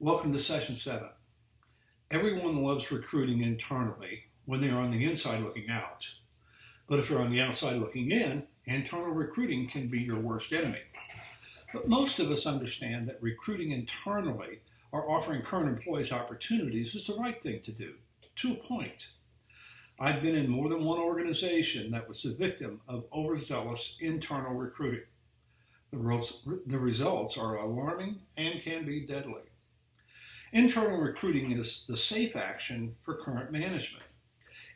Welcome to Session 7. Everyone loves recruiting internally when they're on the inside looking out. But if you're on the outside looking in, internal recruiting can be your worst enemy. But most of us understand that recruiting internally or offering current employees opportunities is the right thing to do, to a point. I've been in more than one organization that was the victim of overzealous internal recruiting. The results are alarming and can be deadly. Internal recruiting is the safe action for current management.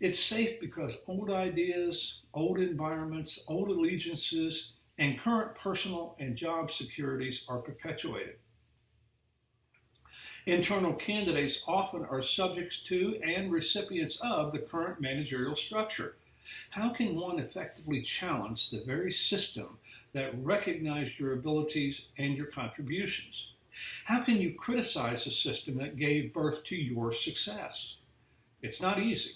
It's safe because old ideas, old environments, old allegiances, and current personal and job securities are perpetuated. Internal candidates often are subjects to and recipients of the current managerial structure. How can one effectively challenge the very system that recognized your abilities and your contributions? How can you criticize the system that gave birth to your success? It's not easy.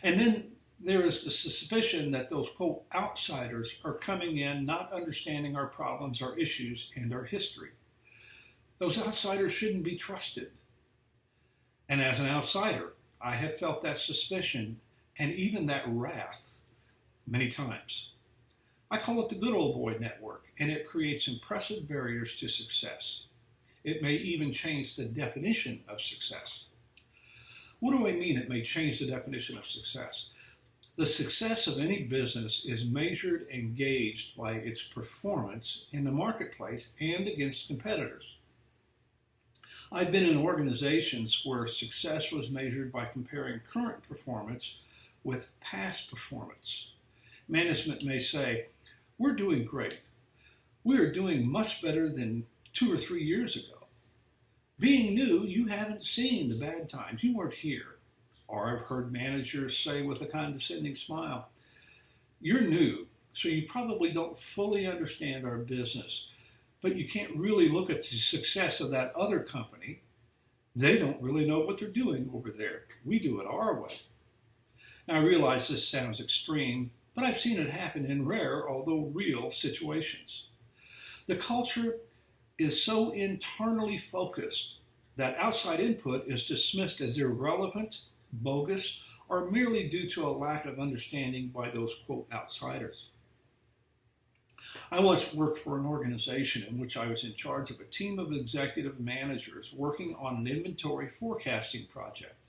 And then there is the suspicion that those, quote, outsiders are coming in not understanding our problems, our issues, and our history. Those outsiders shouldn't be trusted. And as an outsider, I have felt that suspicion and even that wrath many times. I call it the good old boy network, and it creates impressive barriers to success. It may even change the definition of success. What do I mean it may change the definition of success? The success of any business is measured and gauged by its performance in the marketplace and against competitors. I've been in organizations where success was measured by comparing current performance with past performance. Management may say, "We're doing great. We are doing much better than 2 or 3 years ago. Being new, you haven't seen the bad times. You weren't here." Or I've heard managers say with a condescending smile, "You're new, so you probably don't fully understand our business, but you can't really look at the success of that other company. They don't really know what they're doing over there. We do it our way." Now, I realize this sounds extreme, but I've seen it happen in rare, although real, situations. The culture is so internally focused that outside input is dismissed as irrelevant, bogus, or merely due to a lack of understanding by those, quote, outsiders. I once worked for an organization in which I was in charge of a team of executive managers working on an inventory forecasting project.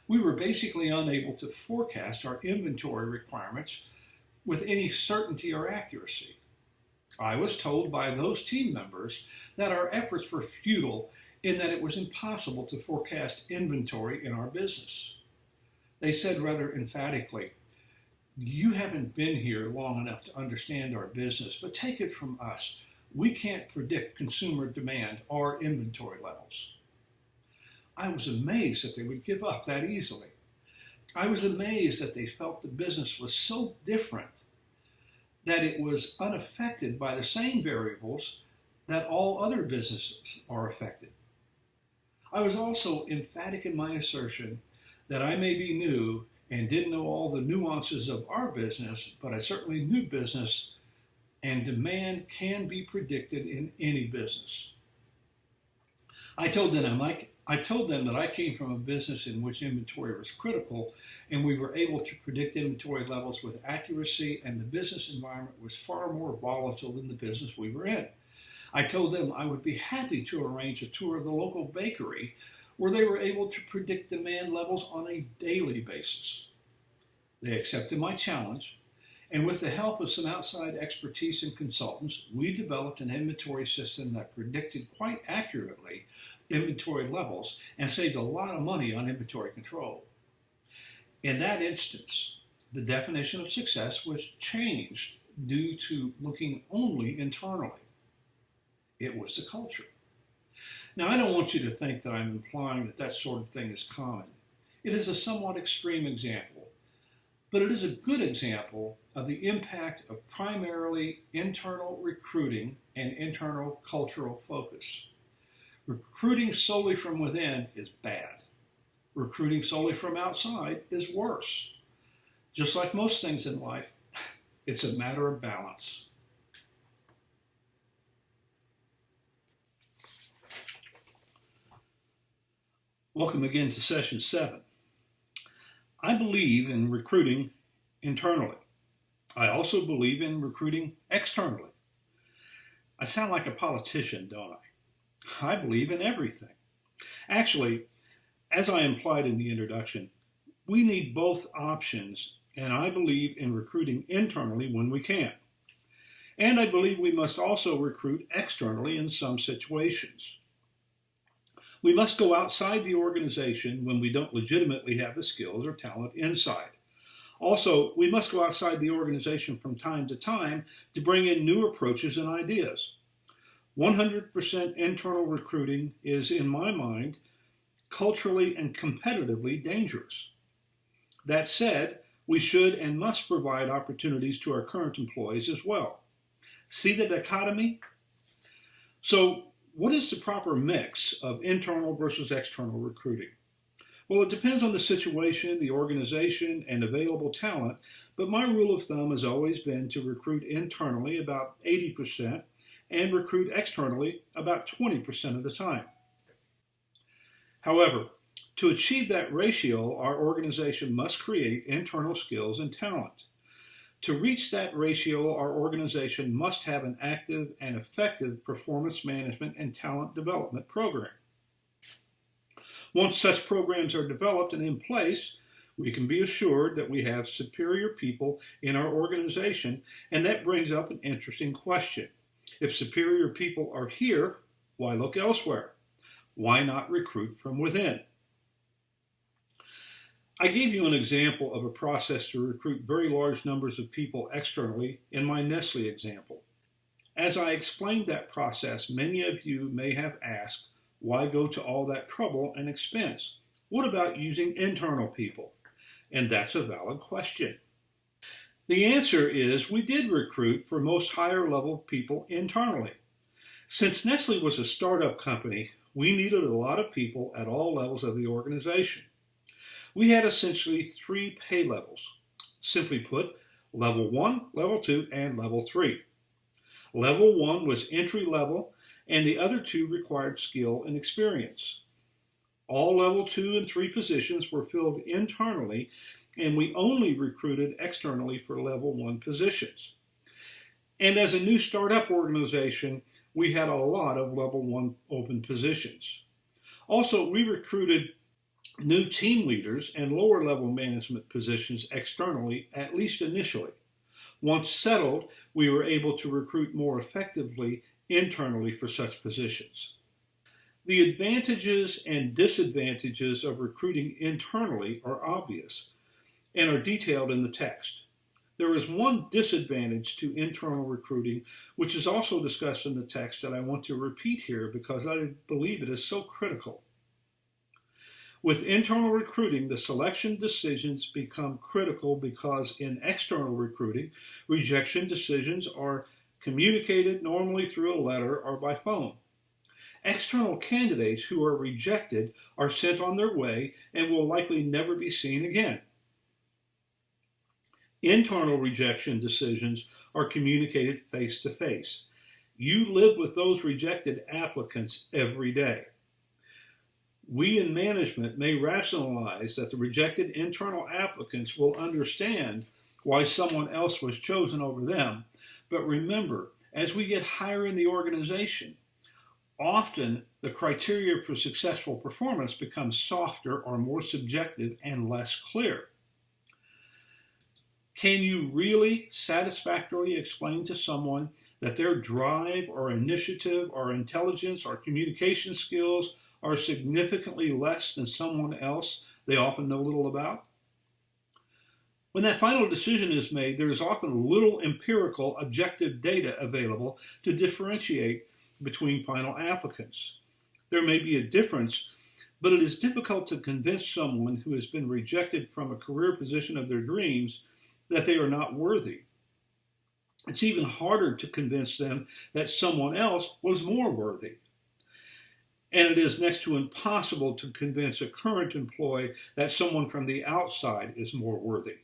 We were basically unable to forecast our inventory requirements with any certainty or accuracy. I was told by those team members that our efforts were futile in that it was impossible to forecast inventory in our business. They said rather emphatically, "You haven't been here long enough to understand our business, but take it from us. We can't predict consumer demand or inventory levels." I was amazed that they would give up that easily. I was amazed that they felt the business was so different that it was unaffected by the same variables that all other businesses are affected. I was also emphatic in my assertion that I may be new and didn't know all the nuances of our business, but I certainly knew business, and demand can be predicted in any business. I told them that I came from a business in which inventory was critical, and we were able to predict inventory levels with accuracy, and the business environment was far more volatile than the business we were in. I told them I would be happy to arrange a tour of the local bakery where they were able to predict demand levels on a daily basis. They accepted my challenge, and with the help of some outside expertise and consultants, we developed an inventory system that predicted quite accurately inventory levels and saved a lot of money on inventory control. In that instance, the definition of success was changed due to looking only internally. It was the culture. Now, I don't want you to think that I'm implying that that sort of thing is common. It is a somewhat extreme example, but it is a good example of the impact of primarily internal recruiting and internal cultural focus. Recruiting solely from within is bad. Recruiting solely from outside is worse. Just like most things in life, it's a matter of balance. Welcome again to Session 7. I believe in recruiting internally. I also believe in recruiting externally. I sound like a politician, don't I? I believe in everything. Actually, as I implied in the introduction, we need both options, and I believe in recruiting internally when we can. And I believe we must also recruit externally in some situations. We must go outside the organization when we don't legitimately have the skills or talent inside. Also, we must go outside the organization from time to time to bring in new approaches and ideas. 100% internal recruiting is, in my mind, culturally and competitively dangerous. That said, we should and must provide opportunities to our current employees as well. See the dichotomy? So, what is the proper mix of internal versus external recruiting? Well, it depends on the situation, the organization, and available talent, but my rule of thumb has always been to recruit internally about 80% and recruit externally about 20% of the time. However, to achieve that ratio, our organization must create internal skills and talent. To reach that ratio, our organization must have an active and effective performance management and talent development program. Once such programs are developed and in place, we can be assured that we have superior people in our organization, and that brings up an interesting question. If superior people are here, why look elsewhere? Why not recruit from within? I gave you an example of a process to recruit very large numbers of people externally in my Nestle example. As I explained that process, many of you may have asked, why go to all that trouble and expense? What about using internal people? And that's a valid question. The answer is we did recruit for most higher level people internally. Since Nestle was a startup company, we needed a lot of people at all levels of the organization. We had essentially 3 pay levels. Simply put, level 1, level 2, and level 3. Level 1 was entry level, and the other 2 required skill and experience. All level 2 and 3 positions were filled internally, and we only recruited externally for level 1 positions. And as a new startup organization, we had a lot of level 1 open positions. Also, we recruited new team leaders and lower level management positions externally, at least initially. Once settled, we were able to recruit more effectively internally for such positions. The advantages and disadvantages of recruiting internally are obvious and are detailed in the text. There is one disadvantage to internal recruiting, which is also discussed in the text, that I want to repeat here because I believe it is so critical. With internal recruiting, the selection decisions become critical because in external recruiting, rejection decisions are communicated normally through a letter or by phone. External candidates who are rejected are sent on their way and will likely never be seen again. Internal rejection decisions are communicated face to face. You live with those rejected applicants every day. We in management may rationalize that the rejected internal applicants will understand why someone else was chosen over them, but remember, as we get higher in the organization, often the criteria for successful performance becomes softer or more subjective and less clear. Can you really satisfactorily explain to someone that their drive or initiative or intelligence or communication skills are significantly less than someone else they often know little about? When that final decision is made, there is often little empirical objective data available to differentiate between final applicants. There may be a difference, but it is difficult to convince someone who has been rejected from a career position of their dreams that they are not worthy. It's even harder to convince them that someone else was more worthy. And it is next to impossible to convince a current employee that someone from the outside is more worthy,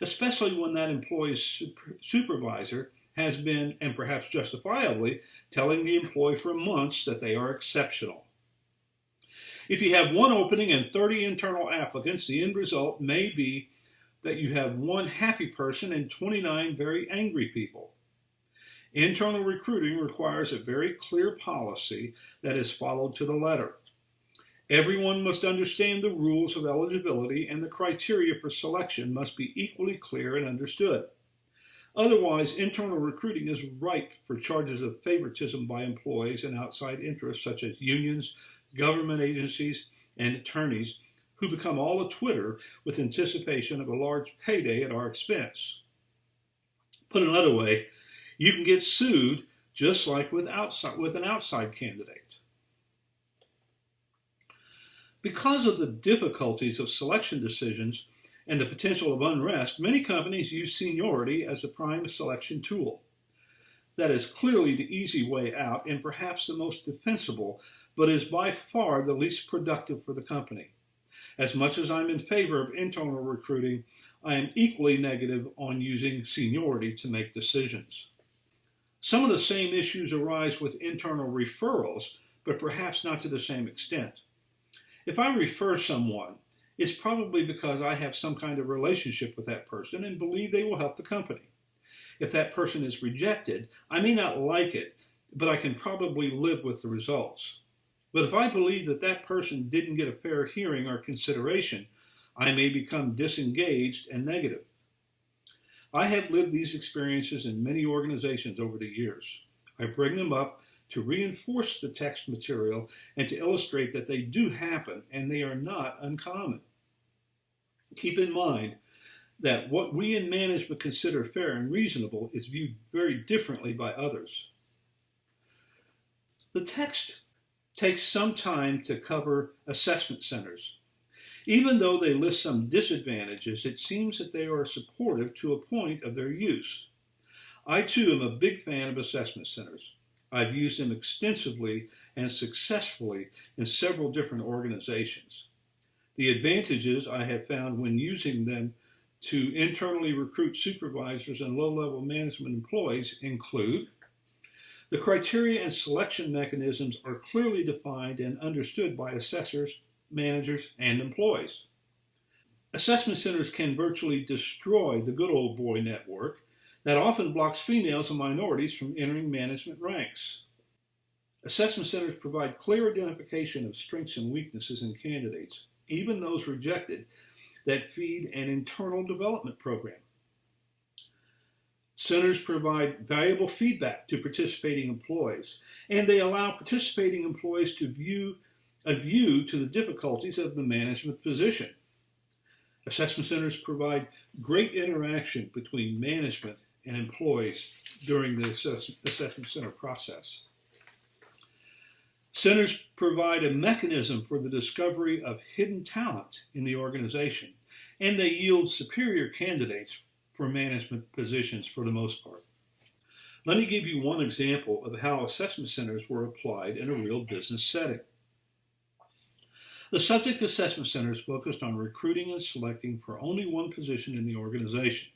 especially when that employee's supervisor has been, and perhaps justifiably, telling the employee for months that they are exceptional. If you have one opening and 30 internal applicants, the end result may be that you have one happy person and 29 very angry people. Internal recruiting requires a very clear policy that is followed to the letter. Everyone must understand the rules of eligibility, and the criteria for selection must be equally clear and understood. Otherwise, internal recruiting is ripe for charges of favoritism by employees and outside interests such as unions, government agencies, and attorneys who become all a-twitter with anticipation of a large payday at our expense. Put another way, you can get sued just like with an outside candidate. Because of the difficulties of selection decisions and the potential of unrest, many companies use seniority as a prime selection tool. That is clearly the easy way out and perhaps the most defensible, but is by far the least productive for the company. As much as I'm in favor of internal recruiting, I am equally negative on using seniority to make decisions. Some of the same issues arise with internal referrals, but perhaps not to the same extent. If I refer someone, it's probably because I have some kind of relationship with that person and believe they will help the company. If that person is rejected, I may not like it, but I can probably live with the results. But if I believe that that person didn't get a fair hearing or consideration, I may become disengaged and negative. I have lived these experiences in many organizations over the years. I bring them up to reinforce the text material and to illustrate that they do happen and they are not uncommon. Keep in mind that what we in management consider fair and reasonable is viewed very differently by others. The text takes some time to cover assessment centers. Even though they list some disadvantages, it seems that they are supportive to a point of their use. I too am a big fan of assessment centers. I've used them extensively and successfully in several different organizations. The advantages I have found when using them to internally recruit supervisors and low-level management employees include: the criteria and selection mechanisms are clearly defined and understood by assessors, managers, and employees. Assessment centers can virtually destroy the good old boy network that often blocks females and minorities from entering management ranks. Assessment centers provide clear identification of strengths and weaknesses in candidates, even those rejected, that feed an internal development program. Centers provide valuable feedback to participating employees, and they allow participating employees to view to the difficulties of the management position. Assessment centers provide great interaction between management and employees during the assessment center process. Centers provide a mechanism for the discovery of hidden talent in the organization, and they yield superior candidates for management positions for the most part. Let me give you one example of how assessment centers were applied in a real business setting. The subject assessment centers focused on recruiting and selecting for only one position in the organization.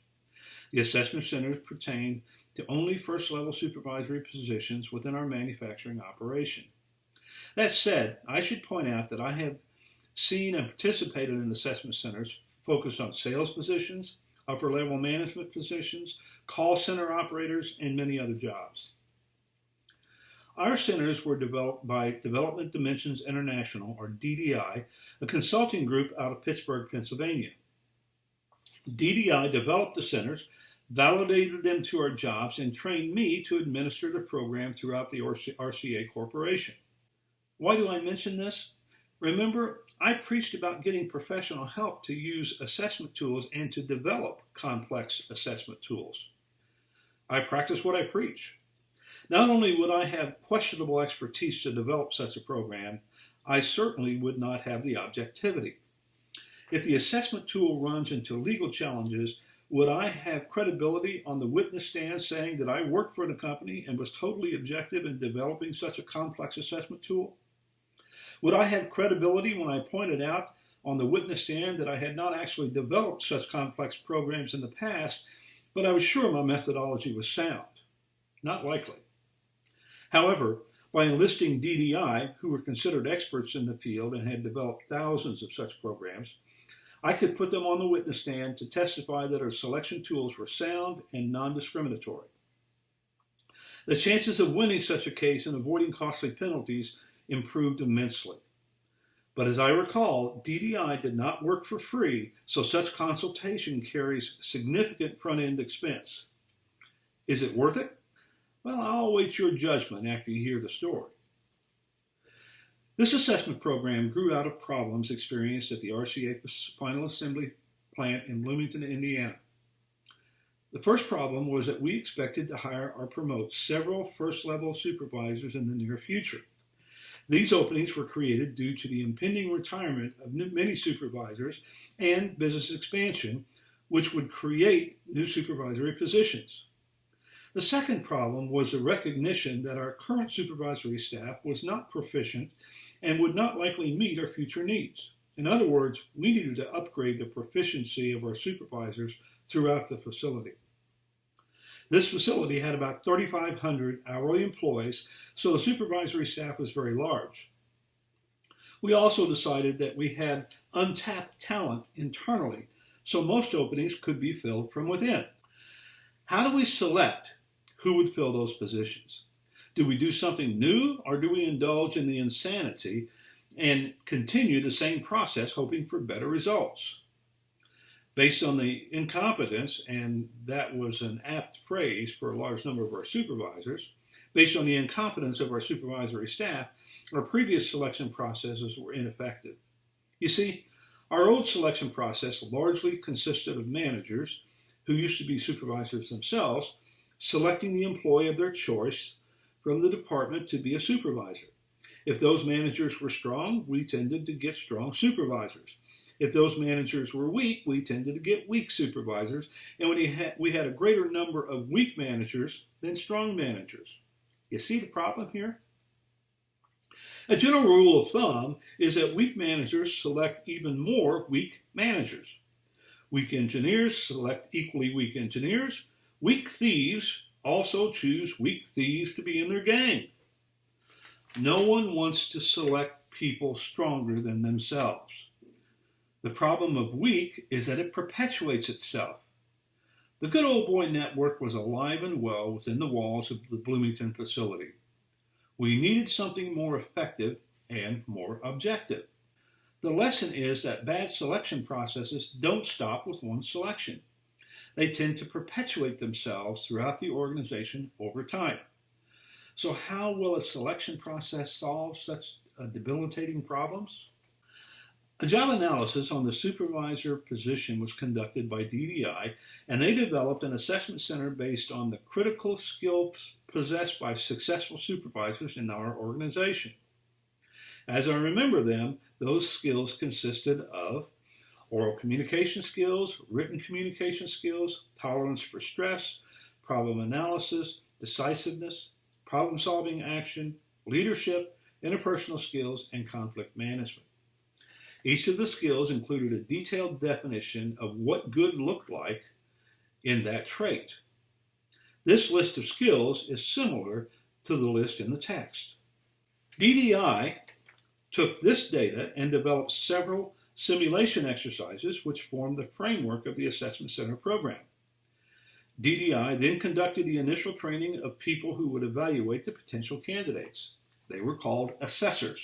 The assessment centers pertain to only first-level supervisory positions within our manufacturing operation. That said, I should point out that I have seen and participated in assessment centers focused on sales positions, upper-level management positions, call center operators, and many other jobs. Our centers were developed by Development Dimensions International, or DDI, a consulting group out of Pittsburgh, Pennsylvania. DDI developed the centers, validated them to our jobs, and trained me to administer the program throughout the RCA Corporation. Why do I mention this? Remember, I preached about getting professional help to use assessment tools and to develop complex assessment tools. I practice what I preach. Not only would I have questionable expertise to develop such a program, I certainly would not have the objectivity. If the assessment tool runs into legal challenges, would I have credibility on the witness stand saying that I worked for the company and was totally objective in developing such a complex assessment tool? Would I have credibility when I pointed out on the witness stand that I had not actually developed such complex programs in the past, but I was sure my methodology was sound? Not likely. However, By enlisting DDI, who were considered experts in the field and had developed thousands of such programs, I could put them on the witness stand to testify that our selection tools were sound and non-discriminatory. The chances of winning such a case and avoiding costly penalties improved immensely. But as I recall, DDI did not work for free, so such consultation carries significant front-end expense. Is it worth it? Well, I'll await your judgment after you hear the story. This assessment program grew out of problems experienced at the RCA Final Assembly plant in Bloomington, Indiana. The first problem was that we expected to hire or promote several first-level supervisors in the near future. These openings were created due to the impending retirement of many supervisors and business expansion, which would create new supervisory positions. The second problem was the recognition that our current supervisory staff was not proficient and would not likely meet our future needs. In other words, we needed to upgrade the proficiency of our supervisors throughout the facility. This facility had about 3,500 hourly employees, so the supervisory staff was very large. We also decided that we had untapped talent internally, so most openings could be filled from within. How do we select who would fill those positions? Do we do something new, or do we indulge in the insanity and continue the same process hoping for better results? Based on the incompetence, and that was an apt phrase for a large number of our supervisors, based on the incompetence of our supervisory staff, our previous selection processes were ineffective. You see, our old selection process largely consisted of managers, who used to be supervisors themselves, selecting the employee of their choice from the department to be a supervisor. If those managers were strong, we tended to get strong supervisors. If those managers were weak, we tended to get weak supervisors, and we had a greater number of weak managers than strong managers. You see the problem here? A general rule of thumb is that weak managers select even more weak managers. Weak engineers select equally weak engineers. Weak thieves also choose weak thieves to be in their gang. No one wants to select people stronger than themselves. The problem of weak is that it perpetuates itself. The good old boy network was alive and well within the walls of the Bloomington facility. We needed something more effective and more objective. The lesson is that bad selection processes don't stop with one selection. They tend to perpetuate themselves throughout the organization over time. So how will a selection process solve such debilitating problems? A job analysis on the supervisor position was conducted by DDI, and they developed an assessment center based on the critical skills possessed by successful supervisors in our organization. As I remember them, those skills consisted of oral communication skills, written communication skills, tolerance for stress, problem analysis, decisiveness, problem-solving action, leadership, interpersonal skills, and conflict management. Each of the skills included a detailed definition of what good looked like in that trait. This list of skills is similar to the list in the text. DDI took this data and developed several simulation exercises which formed the framework of the Assessment Center program. DDI then conducted the initial training of people who would evaluate the potential candidates. They were called assessors.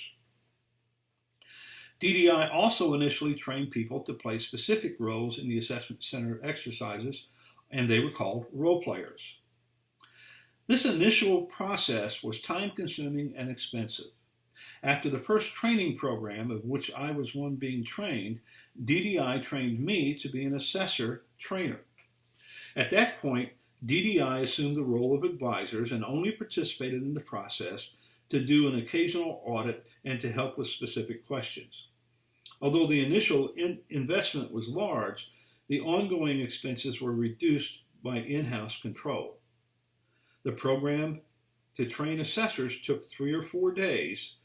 DDI also initially trained people to play specific roles in the Assessment Center exercises, and they were called role players. This initial process was time-consuming and expensive. After the first training program, of which I was one being trained, DDI trained me to be an assessor trainer. At that point, DDI assumed the role of advisors and only participated in the process to do an occasional audit and to help with specific questions. Although the initial investment was large, the ongoing expenses were reduced by in-house control. The program to train assessors took 3 or 4 days,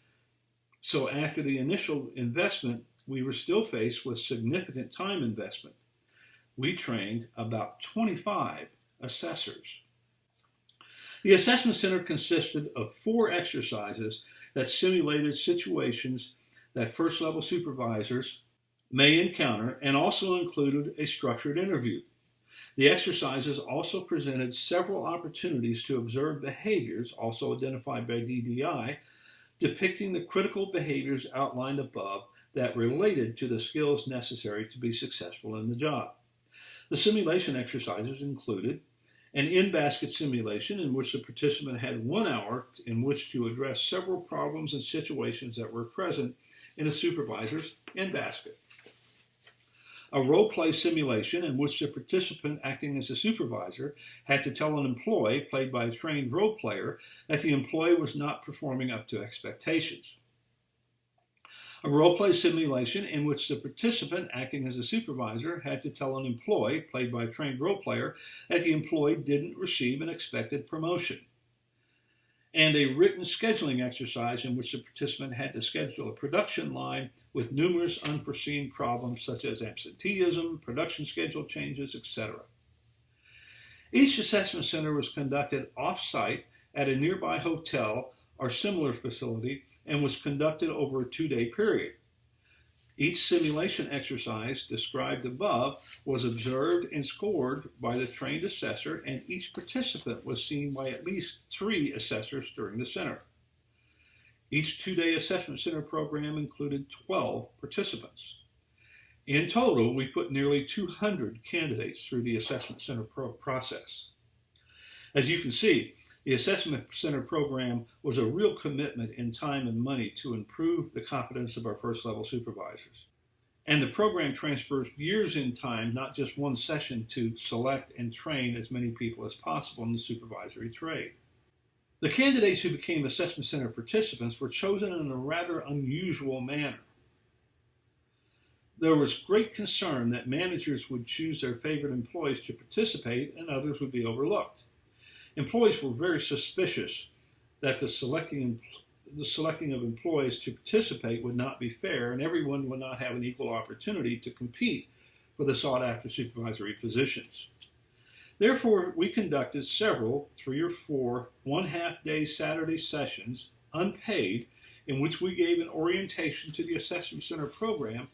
so after the initial investment, we were still faced with significant time investment. We trained about 25 assessors. The assessment center consisted of 4 exercises that simulated situations that first level supervisors may encounter and also included a structured interview. The exercises also presented several opportunities to observe behaviors, also identified by DDI, depicting the critical behaviors outlined above that related to the skills necessary to be successful in the job. The simulation exercises included an in-basket simulation in which the participant had 1 hour in which to address several problems and situations that were present in a supervisor's in-basket. A role-play simulation in which the participant acting as a supervisor had to tell an employee, played by a trained role player, that the employee was not performing up to expectations. A role-play simulation in which the participant acting as a supervisor had to tell an employee, played by a trained role player, that the employee didn't receive an expected promotion. And a written scheduling exercise in which the participant had to schedule a production line with numerous unforeseen problems such as absenteeism, production schedule changes, etc. Each assessment center was conducted off-site at a nearby hotel or similar facility and was conducted over a 2-day period. Each simulation exercise described above was observed and scored by the trained assessor, and each participant was seen by at least 3 assessors during the center. Each 2-day assessment center program included 12 participants. In total, we put nearly 200 candidates through the assessment center process. As you can see, the assessment center program was a real commitment in time and money to improve the competence of our first level supervisors. And the program transfers years in time, not just 1 session, to select and train as many people as possible in the supervisory trade. The candidates who became assessment center participants were chosen in a rather unusual manner. There was great concern that managers would choose their favorite employees to participate and others would be overlooked. Employees were very suspicious that the selecting of employees to participate would not be fair, and everyone would not have an equal opportunity to compete for the sought-after supervisory positions. Therefore, we conducted several 3 or 4 1/2-day Saturday sessions, unpaid, in which we gave an orientation to the assessment center program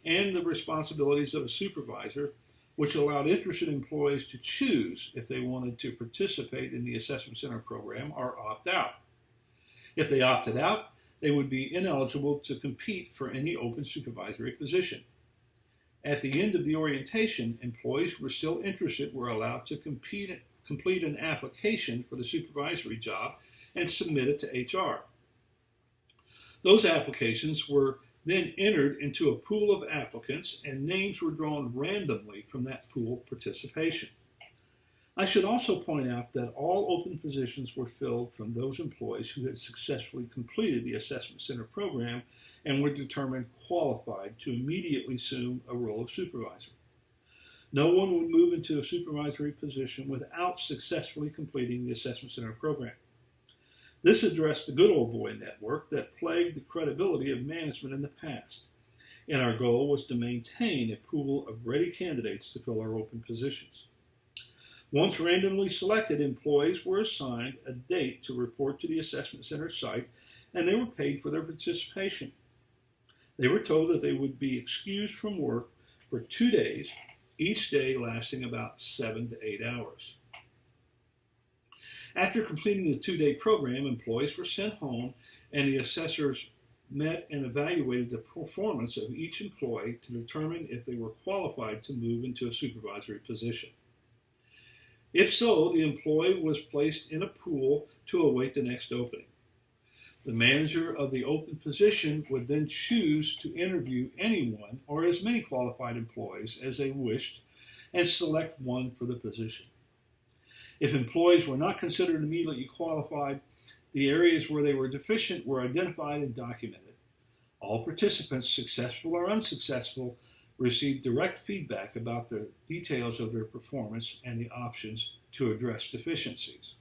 and the responsibilities of a supervisor, which allowed interested employees to choose if they wanted to participate in the assessment center program or opt out. If they opted out, they would be ineligible to compete for any open supervisory position. At the end of the orientation, employees who were still interested were allowed to complete an application for the supervisory job and submit it to HR. Those applications were then entered into a pool of applicants, and names were drawn randomly from that pool participation. I should also point out that all open positions were filled from those employees who had successfully completed the assessment center program and were determined qualified to immediately assume a role of supervisor. No one would move into a supervisory position without successfully completing the assessment center program. This addressed the good old boy network that plagued the credibility of management in the past, and our goal was to maintain a pool of ready candidates to fill our open positions. Once randomly selected, employees were assigned a date to report to the assessment center site, and they were paid for their participation. They were told that they would be excused from work for 2 days, each day lasting about 7 to 8 hours. After completing the 2-day program, employees were sent home, and the assessors met and evaluated the performance of each employee to determine if they were qualified to move into a supervisory position. If so, the employee was placed in a pool to await the next opening. The manager of the open position would then choose to interview anyone or as many qualified employees as they wished and select one for the position. If employees were not considered immediately qualified, the areas where they were deficient were identified and documented. All participants, successful or unsuccessful, received direct feedback about the details of their performance and the options to address deficiencies.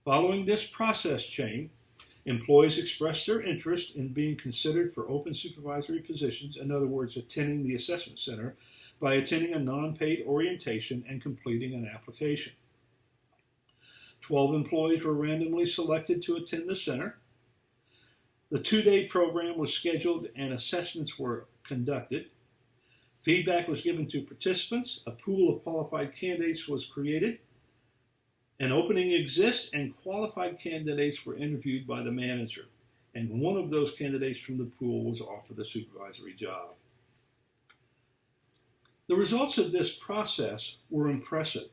Following this process chain, employees expressed their interest in being considered for open supervisory positions, in other words, attending the assessment center, by attending a non-paid orientation and completing an application. 12 employees were randomly selected to attend the center. The 2-day program was scheduled and assessments were conducted. Feedback was given to participants. A pool of qualified candidates was created. An opening exists, and qualified candidates were interviewed by the manager. And one of those candidates from the pool was offered a supervisory job. The results of this process were impressive.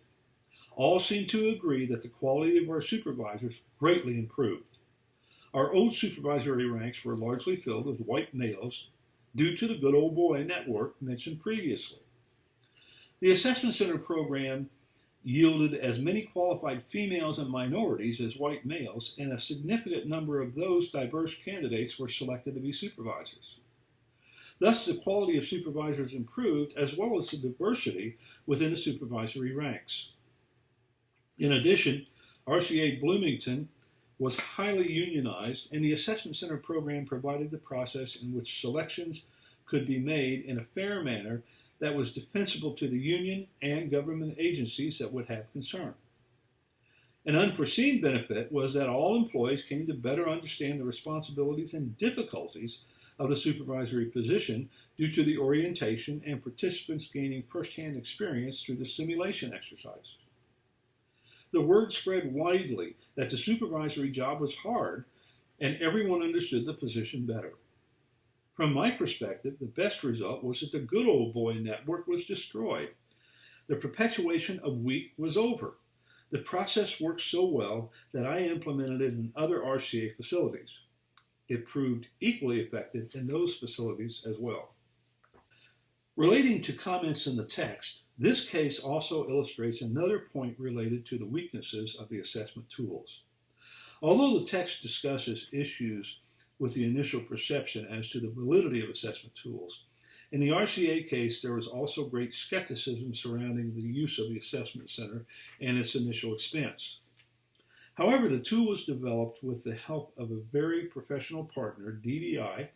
All seemed to agree that the quality of our supervisors greatly improved. Our old supervisory ranks were largely filled with white males due to the good old boy network mentioned previously. The assessment center program yielded as many qualified females and minorities as white males, and a significant number of those diverse candidates were selected to be supervisors. Thus, the quality of supervisors improved, as well as the diversity within the supervisory ranks. In addition, RCA Bloomington was highly unionized, and the assessment center program provided the process in which selections could be made in a fair manner that was defensible to the union and government agencies that would have concern. An unforeseen benefit was that all employees came to better understand the responsibilities and difficulties of the supervisory position due to the orientation and participants gaining firsthand experience through the simulation exercise. The word spread widely that the supervisory job was hard, and everyone understood the position better. From my perspective, the best result was that the good old boy network was destroyed. The perpetuation of weak was over. The process worked so well that I implemented it in other RCA facilities. It proved equally effective in those facilities as well. Relating to comments in the text, this case also illustrates another point related to the weaknesses of the assessment tools. Although the text discusses issues with the initial perception as to the validity of assessment tools, in the RCA case there was also great skepticism surrounding the use of the assessment center and its initial expense. However, the tool was developed with the help of a very professional partner, DDI,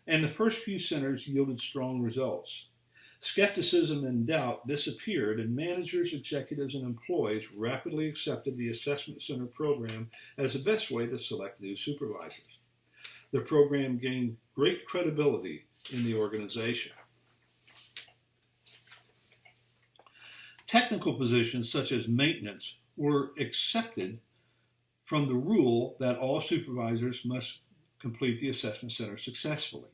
and the first few centers yielded strong results. Skepticism and doubt disappeared, and managers, executives, and employees rapidly accepted the assessment center program as the best way to select new supervisors. The program gained great credibility in the organization. Technical positions such as maintenance were accepted from the rule that all supervisors must complete the assessment center successfully.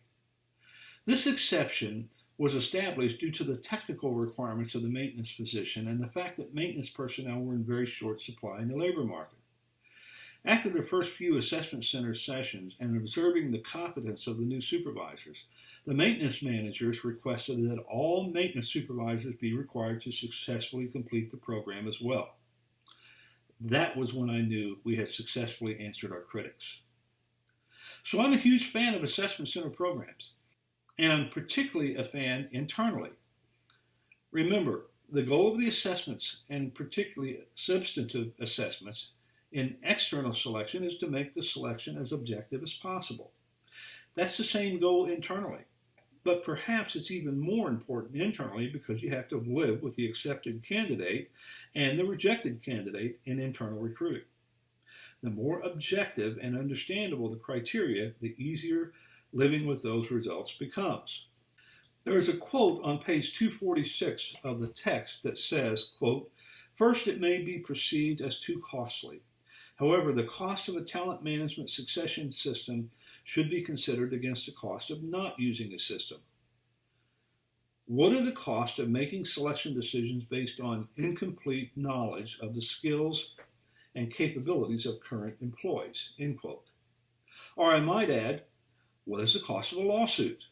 This exception was established due to the technical requirements of the maintenance position and the fact that maintenance personnel were in very short supply in the labor market. After the first few assessment center sessions and observing the competence of the new supervisors, the maintenance managers requested that all maintenance supervisors be required to successfully complete the program as well. That was when I knew we had successfully answered our critics. So I'm a huge fan of assessment center programs, and I'm particularly a fan internally. Remember, the goal of the assessments, and particularly substantive assessments, in external selection is to make the selection as objective as possible. That's the same goal internally, but perhaps it's even more important internally because you have to live with the accepted candidate and the rejected candidate in internal recruiting. The more objective and understandable the criteria, the easier living with those results becomes. There is a quote on page 246 of the text that says, quote, "First, it may be perceived as too costly. However, the cost of a talent management succession system should be considered against the cost of not using a system. What are the costs of making selection decisions based on incomplete knowledge of the skills and capabilities of current employees?" End quote. Or I might add, what is the cost of a lawsuit?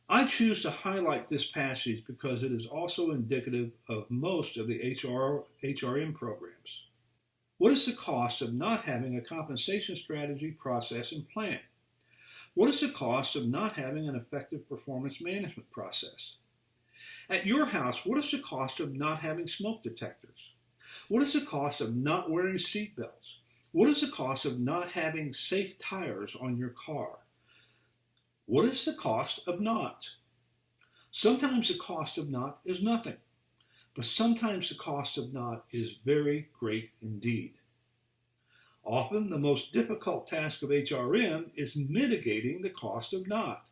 I choose to highlight this passage because it is also indicative of most of the HRM programs. What is the cost of not having a compensation strategy, process, and plan? What is the cost of not having an effective performance management process? At your house, what is the cost of not having smoke detectors? What is the cost of not wearing seat belts? What is the cost of not having safe tires on your car? What is the cost of not? Sometimes the cost of not is nothing, but sometimes the cost of not is very great indeed. Often, the most difficult task of HRM is mitigating the cost of not.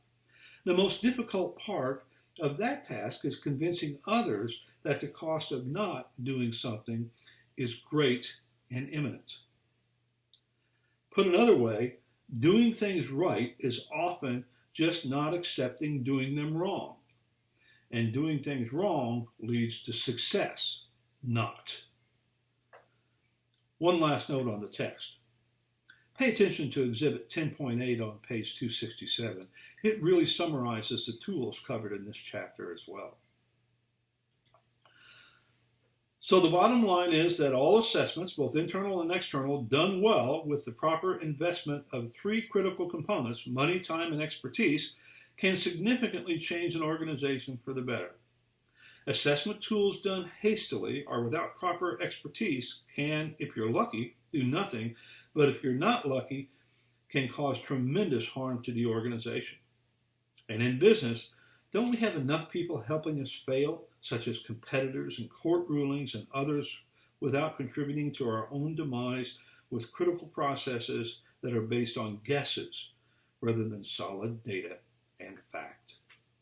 The most difficult part of that task is convincing others that the cost of not doing something is great and imminent. Put another way, doing things right is often just not accepting doing them wrong. And doing things wrong leads to success, not. One last note on the text. Pay attention to Exhibit 10.8 on page 267. It really summarizes the tools covered in this chapter as well. So the bottom line is that all assessments, both internal and external, done well with the proper investment of three critical components, money, time, and expertise, can significantly change an organization for the better. Assessment tools done hastily or without proper expertise can, if you're lucky, do nothing, but if you're not lucky, can cause tremendous harm to the organization. And in business, don't we have enough people helping us fail, such as competitors and court rulings and others, without contributing to our own demise with critical processes that are based on guesses rather than solid data and fact?